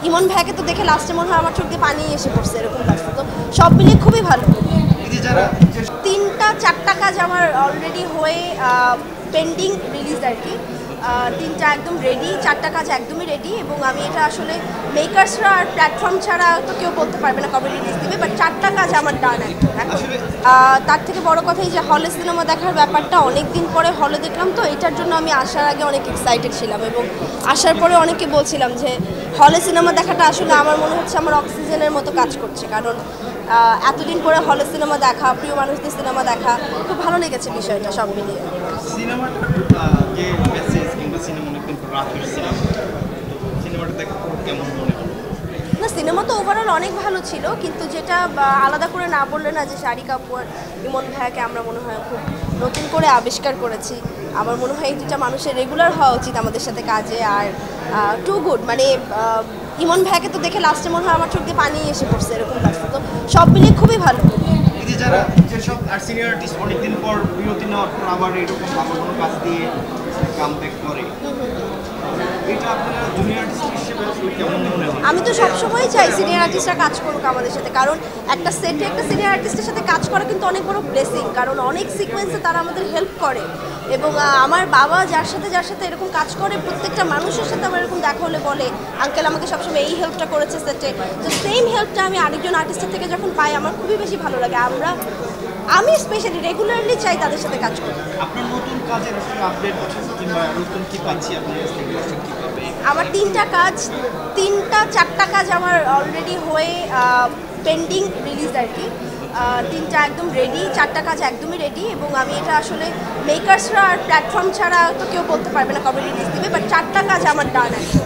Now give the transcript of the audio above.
ইমন ভাইকে তো দেখে লাস্টে মনে হয় আমার চোখ দিয়ে পানি এসে পড়ছে, এরকম লাগছে। তো সব মিলিয়ে খুবই ভালো। 3টা 4টা কাজ আমার অলরেডি হয়ে পেন্ডিং রিলিজ আর কি। 3টা একদম রেডি, 4টা কাজ একদমই রেডি, এবং আমি এটা আসলে মেকার্সরা আর প্ল্যাটফর্ম ছাড়া তো কেউ বলতে পারবে না কবে রিলিজ দিবে, বাট 4টা কাজ আমার ডান একদম। এখন তার থেকে বড় কথা এই যে হলে সিনেমা দেখার ব্যাপারটা, অনেক দিন পরে হলে দেখলাম, তো এটার জন্য আমি আসার আগে অনেক এক্সাইটেড ছিলাম, এবং আসার পরে অনেকে বলছিলাম যে হলে সিনেমা দেখাটা আসলে আমার মনে হচ্ছে আমার অক্সিজেনের মতো কাজ করছে, কারণ এতদিন পরে হলে সিনেমা দেখা, প্রিয় মানুষদের সিনেমা দেখা, খুব ভালো লেগেছে বিষয়টা সব মিলিয়ে। না, সিনেমা তো ওভারঅল অনেক ভালো ছিল, কিন্তু যেটা আলাদা করে না বললে না যে শারিক আপু আর ইমন ভাইয়াকে আমরা মনে হয় খুব নতুন করে আবিষ্কার করেছি। আমার মনে হয় এই দুটা মানুষের রেগুলার হওয়া উচিত আমাদের সাথে কাজে, আর টু গুড। মানে ইমন ভাইয়াকে তো দেখে লাস্টে মনে হয় আমার চোখ দিয়ে পানি এসে পড়ছে, এরকম লাগছে। তো সব মিলিয়ে খুবই ভালো। যারা যেসব সিনিয়র আর্টিস্ট অনেকদিন পর বিরতি নেওয়ার পর আবার এরকম ভালো কোনো কাজ দিয়ে কামব্যাক করে, এটা আপনারা জুনিয়র আর্টিস্ট হিসেবে কেমন মনে হয়? আমি তো সবসময় চাই সিনিয়র আর্টিস্টরা কাজ করুক আমাদের সাথে, কারণ একটা সেটে একটা সিনিয়র আর্টিস্টের সাথে কাজ করা কিন্তু অনেক বড় ব্লেসিং, কারণ অনেক সিকোয়েন্সে তারা আমাদের হেল্প করে। এবং আমার বাবা যার সাথে এরকম কাজ করে, প্রত্যেকটা মানুষের সাথে আমার এরকম দেখা হলে বলে আঙ্কেল আমাকে সবসময় এই হেল্পটা করেছে সেটে। তো সেম হেল্পটা আমি আরেকজন আর্টিস্টের থেকে যখন পাই আমার খুবই বেশি ভালো লাগে। আমি স্পেশালি রেগুলারলি চাই তাদের সাথে কাজ করতে। আপনার নতুন কাজের আপডেট কিংবা নতুন কি পাচ্ছি আপনার কাছ থেকে কিভাবে? আমার 3টা 4টা কাজ আমার অলরেডি হয়ে পেন্ডিং রিলিজ আর কি। 3টা একদম রেডি, 4টা কাজ একদমই রেডি, এবং আমি এটা আসলে মেকার্সরা আর প্ল্যাটফর্ম ছাড়া তো কেউ বলতে পারবে না কবে রিলিজ দিবে, বাট 4টা কাজ আমার ডান একদম।